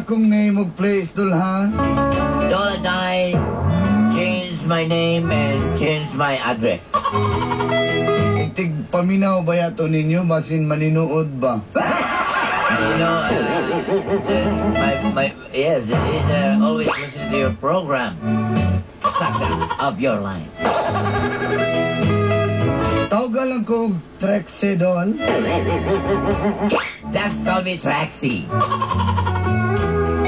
akong name ug place dul ha. Doladay changed my name and changed my address. Tig paminaw ba yato ninyo basin maninuod ba? You know, yes, it is always listen to your program. Suck that up your line. Tawag lang ko Trexie doon. Just call me Traxie.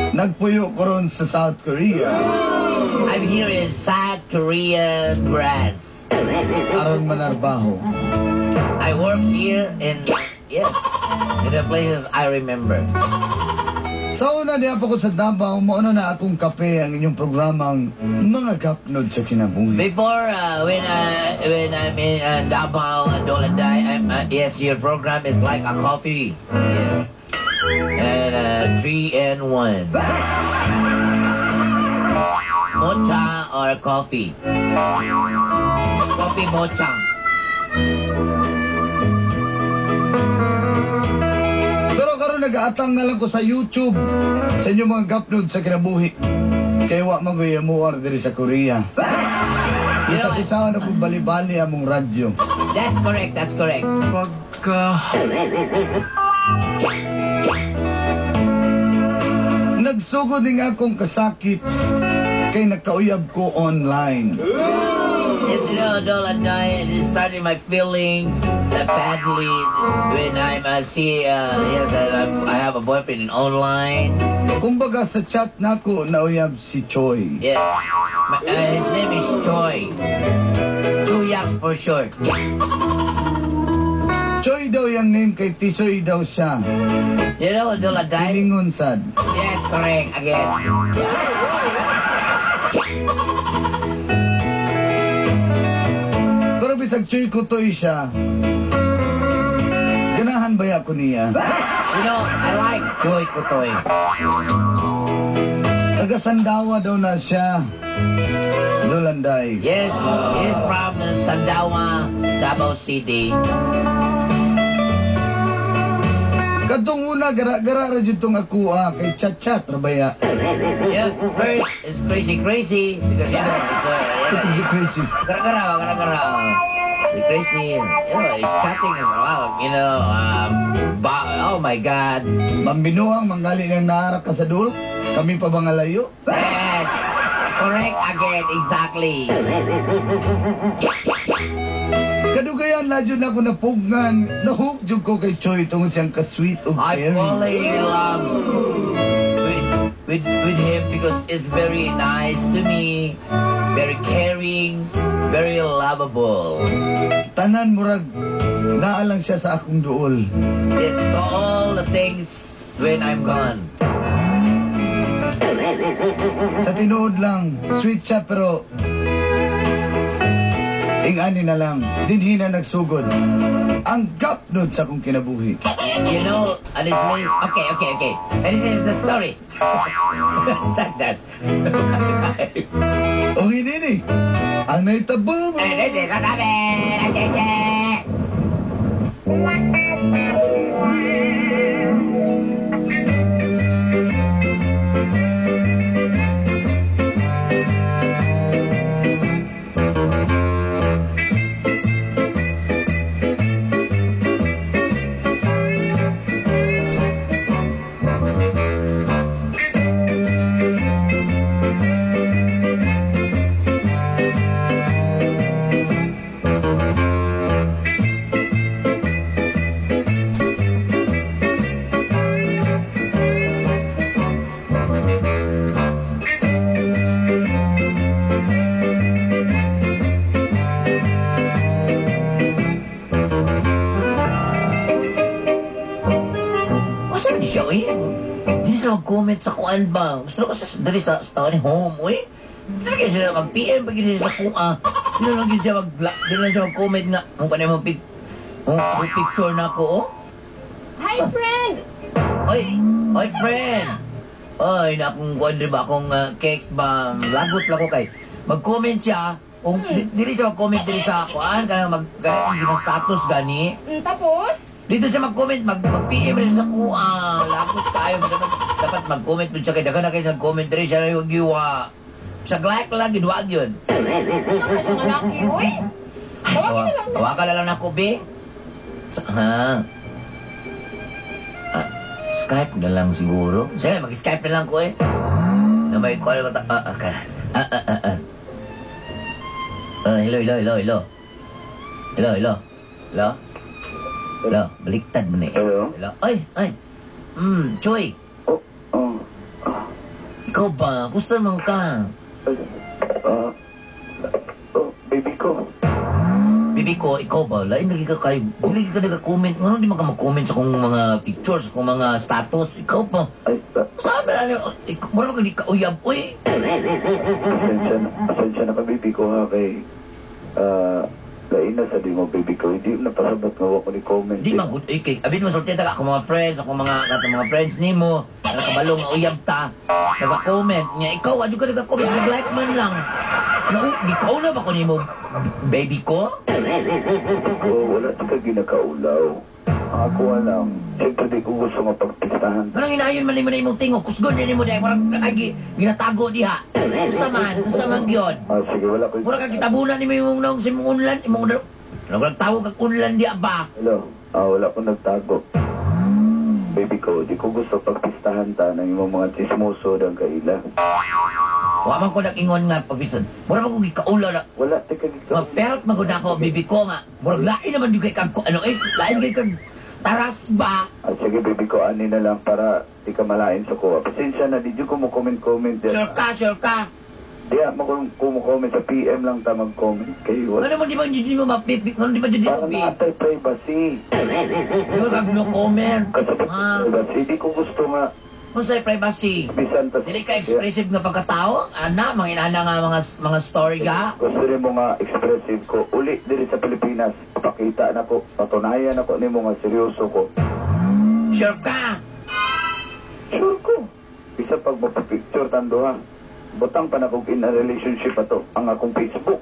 Nagpuyo ko ron sa South Korea. I'm here in South Korea grass. Aron manarbaho. I work here in, yes, in the places I remember. Sa una niya po ko sa Davao, mauna na akong kape ang inyong programang Mga Gapnod sa Kinabuhi. Before, when I'm in Davao and Doladay, yes, your program is like a coffee. Yeah. And 3 and 1. Mocha or coffee? Coffee mocha. Pero karon nag-aatang na lang ko sa YouTube sa inyong mga gapnod sa kinabuhi. Kaya wa magayamuar diri sa Korea. Isa-isa na kong bali-bali among radyo. That's correct, that's correct. Nagsugod din akong kasakit kay nagkauyab ko online. Yes, you know, Doladay, it is starting my feelings badly when I see, yes, I have a boyfriend in online. Kumbaga sa chat nako nauyab si Choi. Yeah, his name is Choi. Chuyaks for short. Choi daw yung name kay Tisoy daw siya. You know, Doladay? Pilingon sad. Yes, correct, again. Pero bisag Choi Kutoy siya, ganahan ba ko niya? You know, I like Choi Kutoy. Taga-Sandawa daw na siya. Dolanday. Yes, he's from Sandawa, Davao City. Kadtong una, gara-gara ra jud tong akuha kay chat-chat rabaya. Yeah, first it's crazy because you know It's crazy. gara-gara. The crazy, you know, it's chatting is allowed, you know. Oh my God. Mambinuang manggali ng naara ka sa dul, kami pa ba nga layo? Yes, correct again, exactly. Kadugayan na jud ako napugnan, nahook jud ko kay Choi tungod siyang ka-sweet ug I caring. falling in love with him because it's very nice to me, very caring, very lovable. Tanan murag naa lang siya sa akong duol. Yes, for all the things when I'm gone. Sa tinuod lang, sweet siya pero ingani na lang, dinhi na nagsugod. Ang gapnod sa akong kinabuhi. You know, honestly, okay. And this is the story. Start that. O hindi ang naitabo mo. And this is what happened. Comment sa kuan ba? Gusto ko sa dali sa taon ni home, uy. Dili kayo siya mag-PM pag hindi sa kuha. Dili lang siya mag-comment nga. Kung kanina mo picture na ako, oh. Hi, friend! Oy, friend! Oy, na akong kuan din ba? Akong cakes ba? Lagot lang ko kay. Mag-comment siya. Kung dili siya mag-comment dili sa kuan, kanang status gani. Tapos? Dito siya mag-comment, mag-PM rin sa kuha. Lakot tayo. Dapat mag-comment mo siya kay daga na kayo sa comment rin siya na yung giwa. Sa like lang, giduwag yun. Saan ka siya malaki, uy? Tawagin na lang. Tawakan na lang na ko, be. Ha? Skype na lang siguro. Sige, mag-Skype na lang ko eh. Na may call ko. Hello. Hello, baliktad mo na eh. Hello? Hello. Ay. Choy. Oh, Ikaw ba? Gusto naman ka? baby ko. Bibi ko, ikaw ba? Lain lagi ka kayo. Lagi ka nag-comment. Ano di man ka mag-comment sa kong mga pictures, sa kong mga status? Ikaw ba? Ay, Saan ba na? Mura ka di ka uyab, uy. pasensya na ka, baby ko ha, kay, lain na sa di mo, baby ko. Hindi napasabat nga ako ni comment. Di magud kay abin mo sulti ta ako mga friends, ako mga friends nimo. Nakabalong nga uyab ta. Naka-comment nya ikaw adyo ka naka-comment, nag-like man lang. Ikaw na ba ko nimo baby ko? Wala di ka ginakaulaw. Ako alam. Siyempre di ko gusto nga pagpistahan. Anong inayon man nimo na imong tingog? Kusgon ni mo dai parang ginatago diha. Usa man gyud. Sige, wala ko. Mura ka kitabunan nimo imong nang simong unlan, imong nagtawag kag unlan diha ba? Hello. Wala ko nagtago. Baby ko, di ko gusto pagpistahan ta ng imong mga chismoso ng kaila. Wa man ko nag-ingon nga pagbisan. Mura man ko gikaulaw na. Wala, di ka Ma-felt magud ako bibi ko nga. Murag lain naman yung kay kag ano lain kay kag taras ba? Sige, baby ko, ani na lang para di ka malain sa kuha. Pasensya na, di ko mo comment. Sure ka. Di mo comment sa PM lang ta mag-comment kayo. Ano mo di mo mapipik? Ano di ba di mo Para mapipik? natay privacy. Di ko kag no comment. Kasabot Ha? sa privacy, di ko gusto nga Kung sa'y privacy. bisan ta. Dili ka expressive nga pagkatao? Ana, mga inana nga mga story ka? Gusto rin mo nga expressive ko. Uli diri sa Pilipinas. Pakita na ko. Patunayan ako ni mo nga seryoso ko. Sure ka? Sure ko. Bisa pag mapapicture tando ha. Butang pa na kong in a relationship ato. Ang akong Facebook.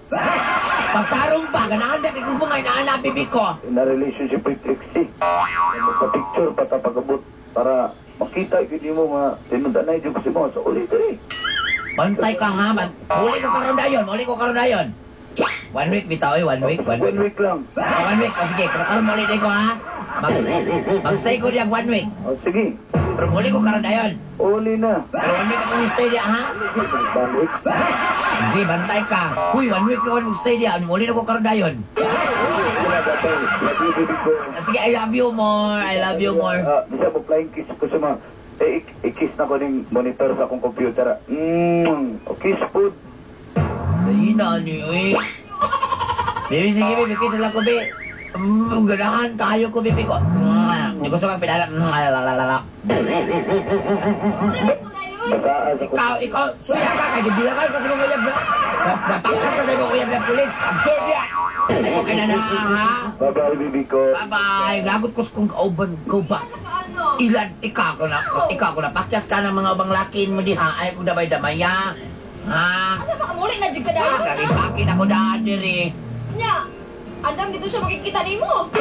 Pagtarong ba? Ganahan na kay kung mga inaana bibi ko. In a relationship with Trixie. Magpa-picture pa ta pagabot para makita hindi mo nga tinundanay dyan ko si mo sa uli diri. Bantay ka ha, Muli ko karon dayon. 1 week bitaw 1 week. 1 week lang. 1 week. Sige, pero karon muli din ko ha. Mag-stay ko diyan 1 week. Sige. Pero muli ko karon dayon. Uli na. Pero 1 week akong stay diyan ha. Balik. Sige, bantay ka. Uy, 1 week ako mag-stay diyan. Muli na ko karon dayon. Wala gatay. Lagi baby ko. Sige, I love you more. Bisa mo flying kiss ko sa mga i-kiss na ko ng monitor sa akong computer. Kiss food. Mahina ni, uy. Baby, sige, baby, kiss lang ko, baby. Ganahan, kayo ko, baby ko. Hindi gusto kang pinala. Lalalala. Bataan ako. Ikaw, suya ka, kaya gibilangan ka sa mga uyab na. Napakat ka sa mga uyab na pulis. Absurd yan. Ako ka na ha. Bye-bye, baby ko. Bye-bye. Lagot ko sa kong kauban ko ba? Ilan, ikaw ko na. Pakyas ka ng mga bang lakin mo di ha. Ay, kung damay-damaya. Ha? Asa ba muli na jud ka daw? Kalipakin ako daan diri. Nya. Andam dito siya makikita nimo.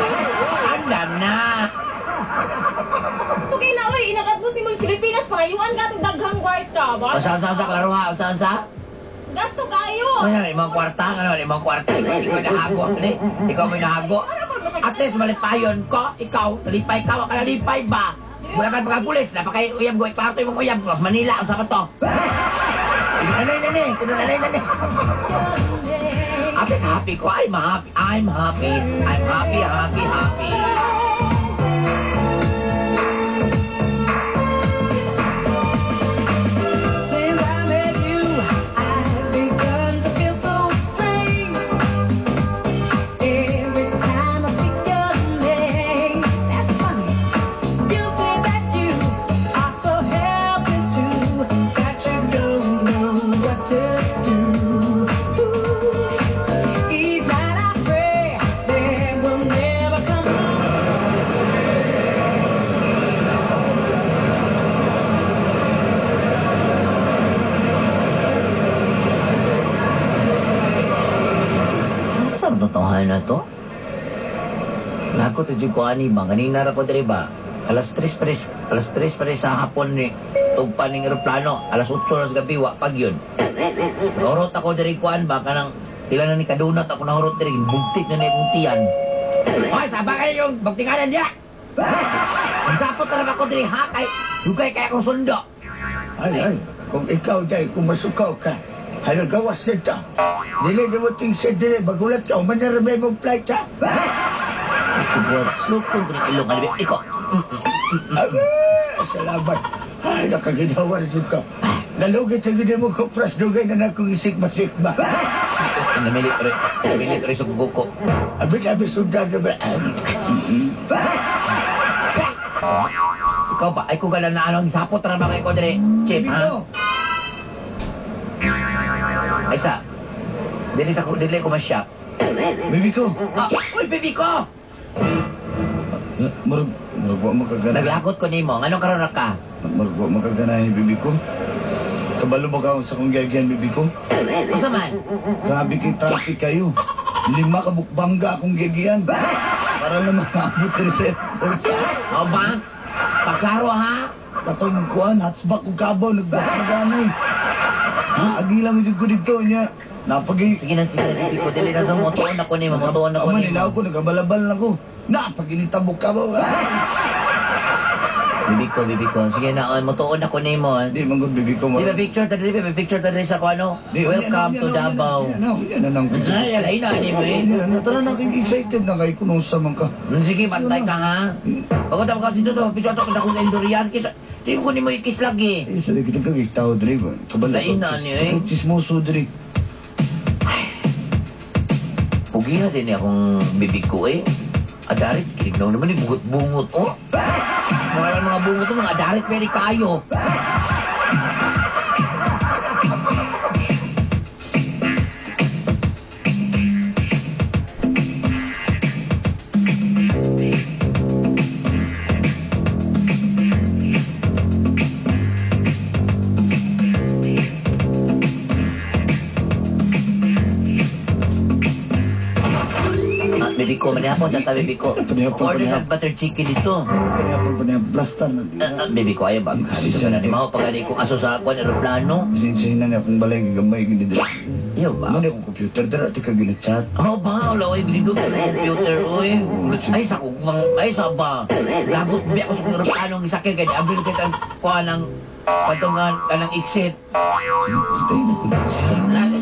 Andam na. Tugay na oy, inagadbot ni mong Pilipinas pangayuan ka tong daghang kwarta. Ba? Saan klaro ha? Saan sa? Gasto kayo. Ano, limang kwarta? Limang kwarta? Ikaw nahago. Ikaw may nahago. At least malipayon ko. Ikaw, nalipay ka. Wala nalipay ba? Wala ka pagkapulis. Napakay uyab ko. Kwarto yung mga uyab. Mas Manila. Ang sama to. Nanay. At least happy ko. I'm happy. I'm happy. Since I met you, I've begun to feel so strange. Every time I see your name, that's funny. You say that you are so helpless too, that you don't know what to do. Each night I pray there will never come. Saan to tawahan na to? Lagot Naglakot at ko ani ba, kanina ra ko diri ba? Alas 3 pa rin sa hapon ni tugpan ning eroplano, alas 8 na sa gabi, wa pag yun. Nahurot ako diri kuan ba, kanang ilan na ni kadunat ako nahurot diri, bugtik na ni akong tiyan. Hoy, saba kayo yung bagtinganan niya! Isapot na ako diri ha, dugay kaya akong sundo. Ay, kung ikaw dahil kung masukaw ka, halagawas nito. Dili dumating sa dili, bagulat ka, manarabay mong flight ha? Slukong ko ng ilong, alibig, ikaw. Salamat. Ay, nakaginawa rin ka. Nalugit ang gina mo ko, pras dugay na nakong isikma-sikma. Namilit rin sa kuko. Abit-abit sundan na ba? Ikaw ba? Ay, kung gala na anong isapot na naman kayo dali. Chip, ha? Ay, sa. Dili ko ma-shop. Bibi ko. Ah, uy, baby ko! Marag wa makagana. Naglakot ko nimo. Anong karon na ka? Marag wa makaganahin, bibi ko. Kabalo ba ka sa kong gagyan, bibi ko? Usa man? Grabe kay traffic kayo. 5 kabukbangga akong gagyan. Para lang makabot rin sa airport. O ba? Pagklaro, ha? Katong kuhan, hatsbak ko kabaw, nagbas na ganay. Ha, agilang yung ko dito niya. Napagay... Sige na, baby ko. Dili na sa motoon ako nimo. Motoon ako Ama, nimo. nilaw ko, nagabalabal na ko. Napaginitabok kabaw. Bibi ko. Sige na, motoon ako nimo. Di, manggod, bibi ko mo. Di ba picture ta diri sa ano? Welcome to Davao. Yan na nang kusa. Ay, alay na ni mo eh. Yan na, tara na, excited na kayo kung sa man ka. Sige, pantay ka ha. Pagod ako kasi dito, picture ko na kung endurian. Di ko ni mo ikis lagi. Eh, sa kita kagitaw, Dre. Lain na niyo, eh. Chismoso, Dre. Pugiha din akong bibig ko eh. Adarit, kinignaw naman eh, bungot-bungot. Oh! Mga bungot mo, mga adarit, pwede kayo. Bibi ko, manihapon sa tabi ko. Order sa butter chicken dito. Kaya po pa niya, blastan. Bibi ko, ayaw ba? Dito ka na ni Mao, pag ko aso sa ako, aeroplano. Sinsihin na niya kung balay gagamay gini Dre. Ayaw ba? Ano yung computer, Dre, ati ka ginachat. Oh ba, wala ko yung ginidog sa computer, oy. Ay sa ba? Lagot biya ko sa aeroplano, isakil kaya, abil kita kuha ng patungan ka ng exit. Stay na ko.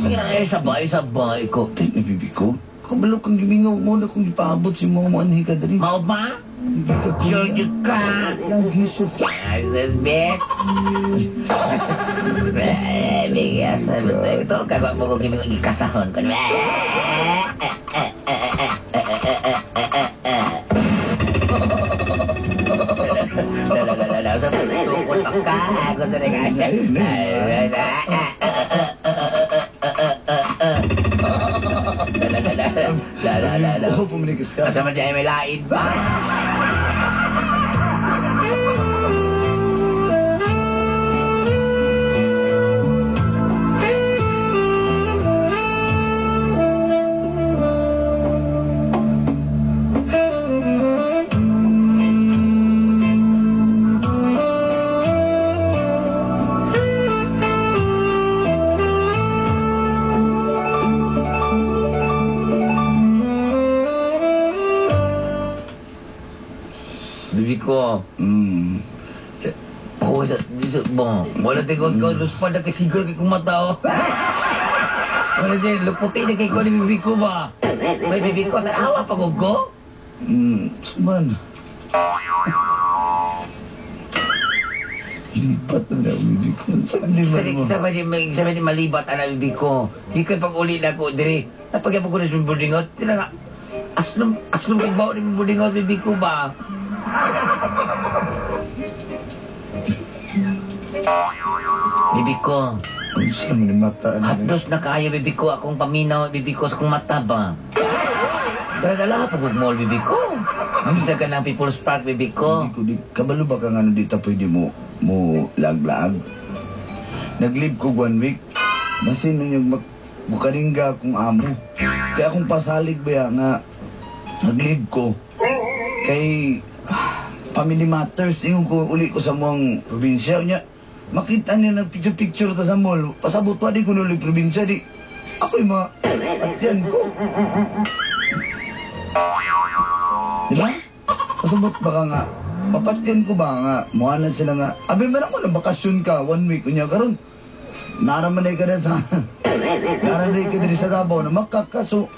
Sige na, ay sa ba, iko. Tay na bibi ko. Kabalo kang gimingaw mo na kung ipaabot si mga manhi ka Dre. Mao ba? Hindi ka Sure kuya. you ka. Lagi so. Yes, bet. Bigas, betul. Ito, kagwa mo ko kiming ikasahon ko. Sa sukol pa ka. Ako sa Oo, pumilikas ka. Kasama dyan may lain ba? Bibi ko. Oh, bon. Wala tingkod ko, luspad na kasigol kay kumata, oh. Wala din, luputi na kay ko ni bibi ko ba? May bibi ko, tanawa pa ko? Man. Lipat na na bibi ko. Sabi ni malibat ang bibi ko. Hikay pag uli na ko, diri. Napagyan ko na sa budingot. Tila nga, aslom kagbaw ni budingot, bibi ko ba? Bibi ko. Ang saan mo ni mata. Hapdos na kayo, bibi ko. Akong paminaw, bibi ko, sa kong mata ba? Dala-dala ka pag-mall, bibi ko. Bisa ka ng People's Park, bibi ko. Kabalo ba ka nga dito pwede mo lag-lag? Nag-live ko 1 week. Masin nung yung bukaringga akong amo. Kaya akong pasalig ba nga nag-live ko. Kay family matters ingon ko uli ko sa muang probinsya nya. Makita niya nagpicture-picture ta sa mall. Pasabot wa di ko uli probinsya di. Ako yung mga atyan ko. Di ba? Pasabot ba ka nga? Papatyan ko ba nga? Muhanan sila nga. Abi man ako na bakasyon ka 1 week kunya karon. Naraman ka na sa naraman ka din sa Davao na makakaso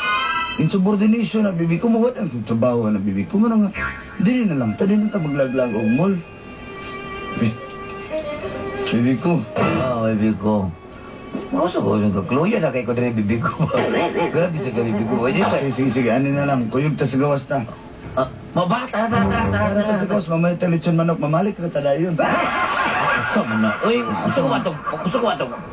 insubordination na bibi ko mawat ang trabaho na bibi ko man nga dili na lang tadi na ta maglaglag og mall. Bibi ko Bibi ko. Gusto ko yung kakluya na kay ko din bibi ko. Grabe sa bibi ko. sige ano na lang kuyog ta sa gawas ta. Mabak, tara. Tara ta sa gawas mamalit ta lechon manok mamalik ra ta dayon. Gusto mo na. Uy, gusto ko ba ito.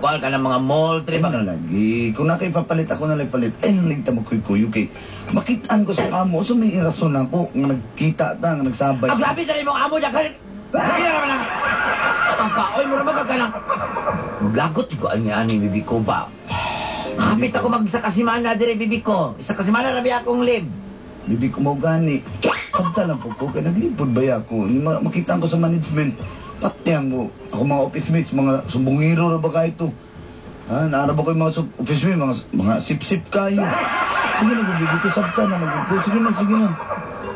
Kuha ka ng mga mall trip. Ano lagi? Kung nakaipapalit ako na lang palit, ay nalita mo kuy-kuy, okay? Makitaan ko sa kamo, so may rason ako, nga nagkita ta, nga nagsabay. Ang grabe sa limong amo dyan, kalit. Hindi naman lang. Ang kaoy mo naman kagalang. Lagot ko ang ani, bibi ko ba? Kapit ako magsakasimana dire, bibi ko. Isakasimana rabi akong live. Bibi ko mo gani. Sabta lang po ko, kaya naglipod ba ako? Makitaan ko sa management. Patyang mo, ako mga office mates, mga sumbungiro na ba ka ito? Ha, naarap ako yung mga office mates, mga sip-sip kayo. Sige na, bibi ko, sabta na, sige na.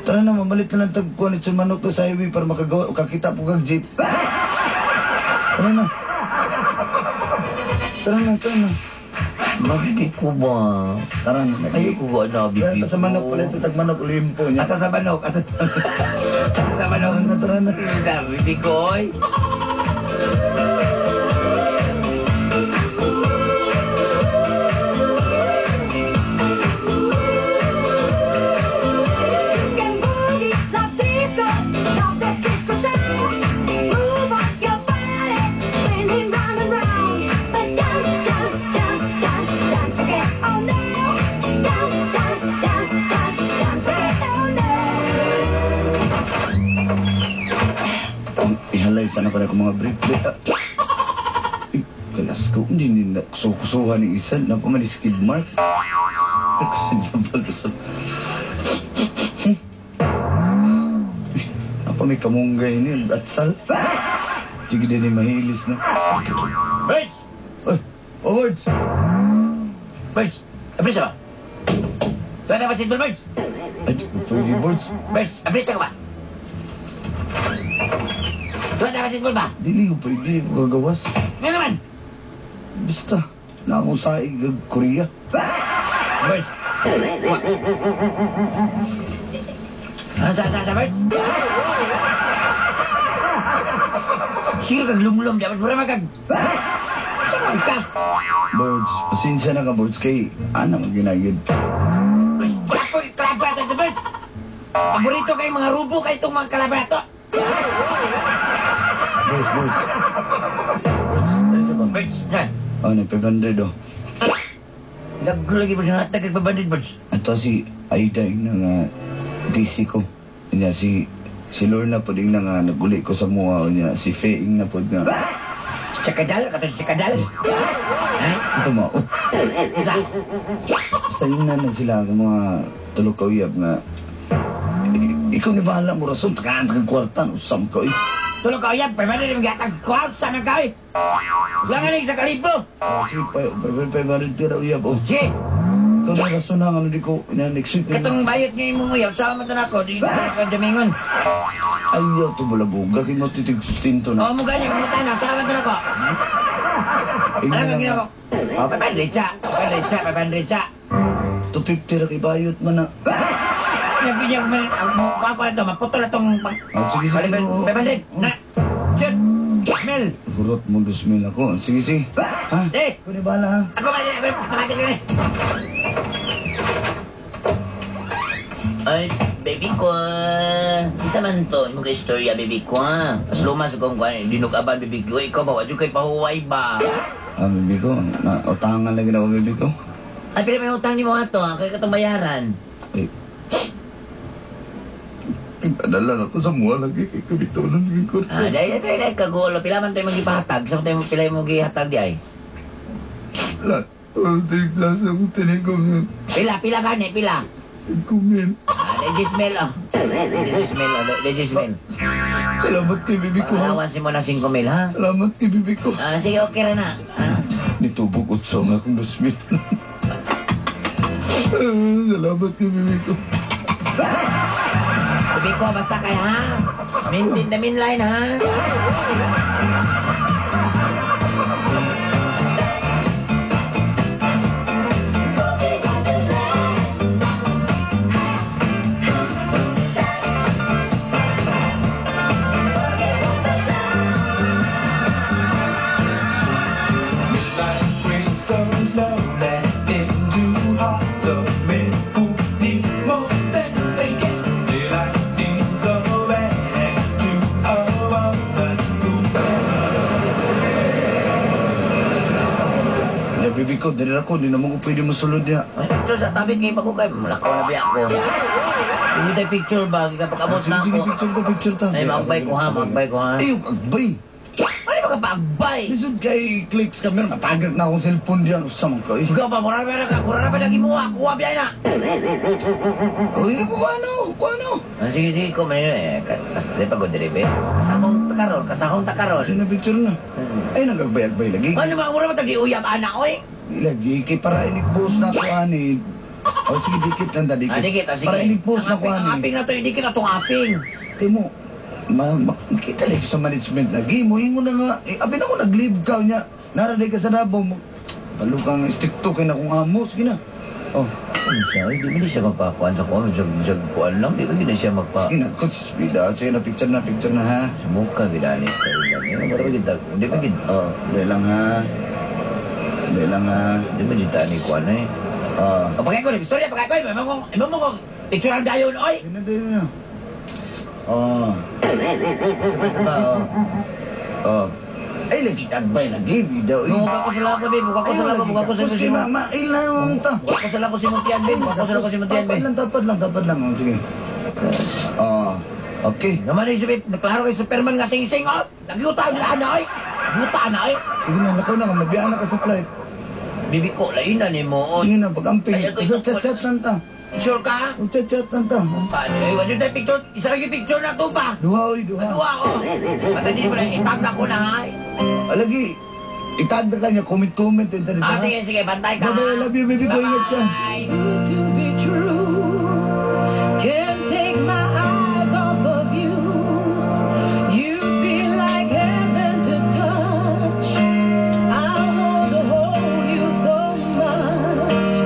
Tara na, mamalit na lang tagkuhan ito manok to sa highway para makagawa, kakita po kag jeep. Tara na. Mabibi ko ba? Tara na, Ayoko ba na, bibi ko? Sa manok pala ito, tagmanok limpo niya. Asa sa manok? Asa sa manok? Tara na. Bibi ko, oy. Can boogie like disco, pop that disco sound. Move on your body, spinning round and round. But down again, oh no. Down again, oh no. Ihalay sana pala ko mga brief. Kalas ko, hindi na kusuhan ng isa. Napamalis skid mark. Kasi nabal ko sa... Apa may kamunggay ni Atsal. Sige din ni mahilis na. Birds! Ay, words! Birds! Abris ka ba? Tuwa na basketball, Birds? Ay, pwede words. Birds, abris ka ba? Tuwa na basketball ba? Dili ko pwede gagawas. Nga naman! Basta, na akong saig ng Korea. Birds! Ano sa Birds? Sige kag lumlum, dapat mo na magag... Saan ka? Birds, pasensya na ka, Birds, kay ana mag-ginagid. Ako, kalabato sa Birds! Paborito kay mga rubo kay itong mga kalabato! Birds. Birds, ano sa bang? Birds, yan! Ano, 500 oh. Lagi mo siya natag kagpabandit, Birds. Ato si Aida yung nga DC ko. Niya si Lorna po din nga naguli ko sa mua niya. Si Feing na po nga. Sakadal, kato si Sakadal. Ha? Ito mo. Isa? Basta yun na sila ang mga tulog kauyab nga. Ikaw ni bahala mo rason. Takaan kang kwartan. Usam ko eh. Tulog ka yan, pwede rin mag-atag kwal sa nang kawin. Langan rin sa kalibo. Sige, 500 tira uyab. Oh. Sige, Ikaw na rason na ano di ko. Next week na. katong bayot niya yung mga sama mo na ako. Di na ka jamingon. Ayaw to balabuga. Kaya mo titig sustinto na. Oo, mo ganyan, mga tanah, sama mo na ako. Alam ang ginawa ko? O, 500 siya. 500 siya. 250 ra kay bayot man na. Yung ganyan, kuha ko na ito, maputol na itong... Sige. 500, na. Shoot. Mel. Burot mo 2,000 ako. Sige. Ha? Eh, Ikaw ni bahala ha. ako ba din, tawagin ko na. Ay, baby ko. Isa man to, imo kay istorya, baby ko. As lumas kong kuhan, dinugaban, baby ko. Ikaw ba, wadyo kay pahuway ba? Bibi ko. Utangan lagi na ako, bibi ko. Ay, pila may utang ni mo ato, kaya katong bayaran. Eh. Padala na ko sa mua lagi. Kay kabitulan lagi ko. Dahil, kagulo. Pila man tayo magipahatag. Sa tayo pila mo gihatag di ay. Lahat. All day plus ako tinigong. Pila gani, pila. 5,000. Legismel, oh. Legismel, oh. Legismel. Salamat kay bibi ko, ha? Alawansin mo na 5,000, ha? Salamat kay bibi ko. Sige, okay rin na. Nitubog utso nga akong 2,000. Salamat kay bibi ko. Sabi ko, basta kayo, ha? Maintain the main line, ha? Bibi ko, dali ako, di naman ko pwede masulod niya. Ay, picture sa tabi kay Bago kay Malakaw na biya ako. Hindi tayo picture ba? Kapag abot na Sige, ako. picture ta. Ay, magbay ko ha, magbay ko ha. Ay, yung agbay. Ano ba kapagbay? Lisod kay clicks ka, meron matagag na akong cellphone diyan. Usamang ka, eh. Ikaw ba, mura na ba lagi mo ha? Kuha biya na. Uy, kung ano? Sige, ko manino eh. Di pa ko diribe. Kasahong takarol. Sige na picture na. Ay, nagagbay-agbay lagi. Ano ba, mura ba tagi-uyab anak ko eh? Lagi, kay para inig-post na ko, ani. O, sige, dikit lang da, dikit. Dikit, sige. Para inig-post na ko, Ang ani. aping na to, dikit na tong aping. Kaya mo, makita lang sa management lagi mo. Ingo na nga, abin ako nag-leave ka niya. Naraday ka sa Davao mo. Balo kang stick to kay na kung amo. Sige na. Oh, Ano siya? Di ba siya magpakuan sa kuwan? Kuan lang, di ba hindi siya magpa... sige na, coach. Bida, sige na, picture na ha. Sumuka, ginanit ka rin. Pero hindi ba gid... Oh, dahil lang ha. Dahil lang ha. Di ba gid ni kuan eh? O, pagay ko, istorya, pagay ko. Iba mo kong picture ang dayon, oy! Sige na, dahil na. Oh. Sabay, oh. Oh. Ay, lagi tagbay, lagi. Bida, Buka ko sa lako, babe. Buka ko sa lako, buka ko sa lako. Sige, mailan ta. Buka ko sa lako si Muntian, babe. Buka ko sa lako si Muntian, babe. Tapad lang. Oh, sige. Okay. Naman yung babe, naklaro kay Superman nga sing-sing, oh! Nagiutaan na, oy! Nagiutaan na, oy! Sige na, nakaw na ka. Mabiyaan na ka sa flight. Bibi ko, lainan ni mo, oy. Sige na, pag-amping. Ay, ako, Chat lang ta. Sure ka? Chat lang ta. Paano, eh? Wala yung picture. Isa lang yung picture na to pa. Duha, oy, duha. Ano ako? At hindi mo na itag na ko na, ha? Alagi, itag na ka niya. Comment. Sige, bantay ka. Bye-bye, I love you, baby ko. Ingat ka. Bye-bye. Good to be true. Can't take my eyes off of you. You'd be like heaven to touch. I want to hold you so much.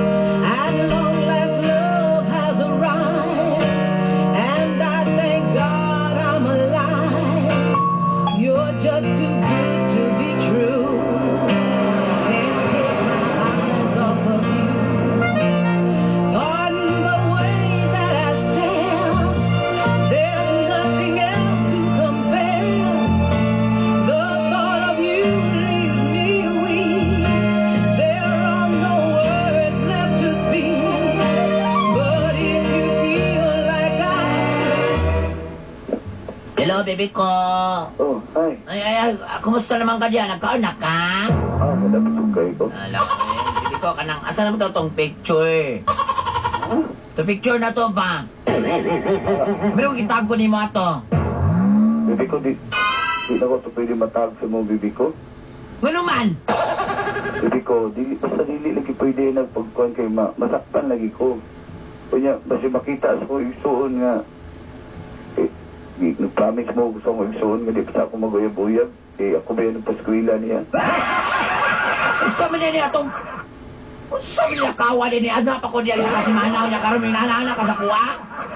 At long last, love has arrived, and I thank God I'm alive. You're just too good to be true. Can't take my eyes off of you. Pardon the way that I stare. There's nothing else to compare. The thought of you leaves me weak. There are no words left to speak. But if you feel like Hello, baby ko. Oh, hi. Ay, kumusta naman ka diyan? Nagkaanak ka? Madami sugay ko. Alam ko, baby ko, asan naman daw tong picture? To picture na to ba? Pero kitag ko ni mo ato. Bibi ko, di na ko ito pwede matag sa mo, bibi ko. Ano man? Bibi ko, basta dili lagi pwede nagpagkuhan kay masaktan lagi ko. Kanya, basta makita ako isuon nga, nag-promise mo gusto ko isuon nga di pa ako mag-uyab-uyab. Ako ba yan ang paskwila niya? Gusto mo niya itong... Gusto mo niya kawa din niya. Ano pa ko niya sa kasimanaw niya karon may nana ka sa kuha?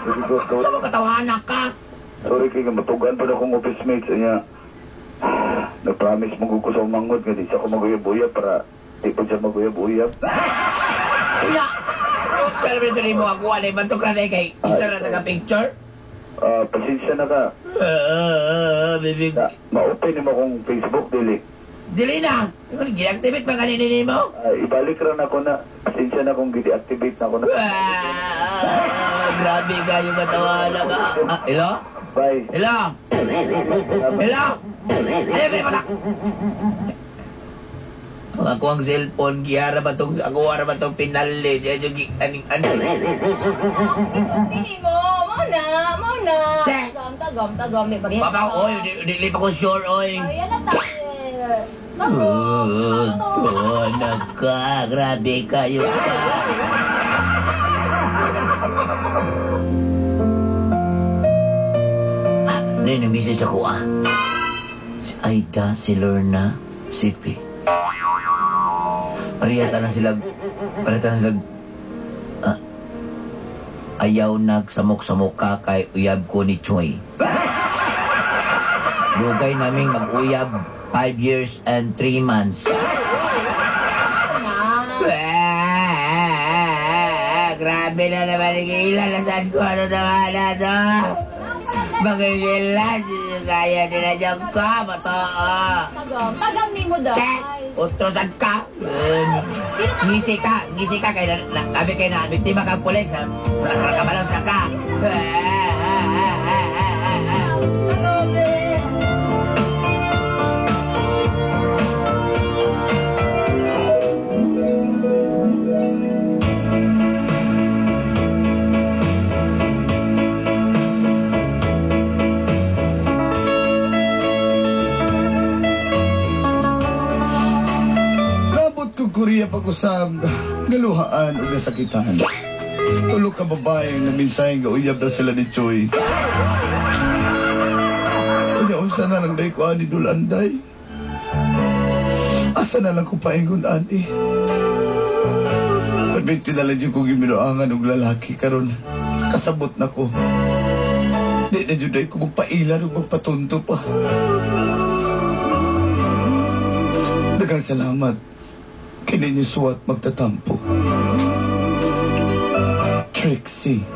Bibi ko, Gusto mo katawanan ka? sorry kay nga matugan pa na akong office mates niya. Nag-promise mo ko sa umangod nga di siya ako mag-uyab-uyab para di pa siya mag-uyab-uyab. Kuya, yung celebrity mo ako, ano yung bantok na kay isa na taga-picture? Pasensya na ka. Baby. Ma-open mo akong Facebook, dili. Dili na. Yung ginactivate pa kaninin mo? Ibalik rin ako na. Pasensya na kung gidi-activate na ako na. Grabe ka yung katawanan ka. Hello? Bye. Hello? Hello? Ayaw kayo pala. Ako ang cellphone, kiyara ba itong, ako ara ba itong pinali, diyan yung aning. Pili mo. Mau na. Che. Tagom. Di pa rin. Papa, oy, di pa ko sure, oy. Ayan na tayo. Grabe kayo pa. Yung message ako si Aida, si Lorna, si P. Parihata na sila ayaw nagsamok-samok ka kay uyab ko ni Choi. Lugay naming mag-uyab 5 years and 3 months. Grabe na naman ilan na saan ko ano na to. Magigilan, kaya nila dyan ka, mataa. Tagom ni mo daw. Check! Utrosan ka! Ngisi ka, kaya kami kayo na, biktima kang pulis na, nakakabalas na ka. Korea pag-usab, galuhaan o nasakitan. Tulog ka babaeng na minsayang gauyab na sila ni Choi. Unsa na lang day ko ani Dulanday. Asa na lang ko paingon ani. Pabinti na lang yung kong gimiloangan ng lalaki karon. Kasabot na ko. Di na dyan day ko magpailan o magpatunto pa. Dagang salamat. Kini niyo suwat magtatampo. Trixie.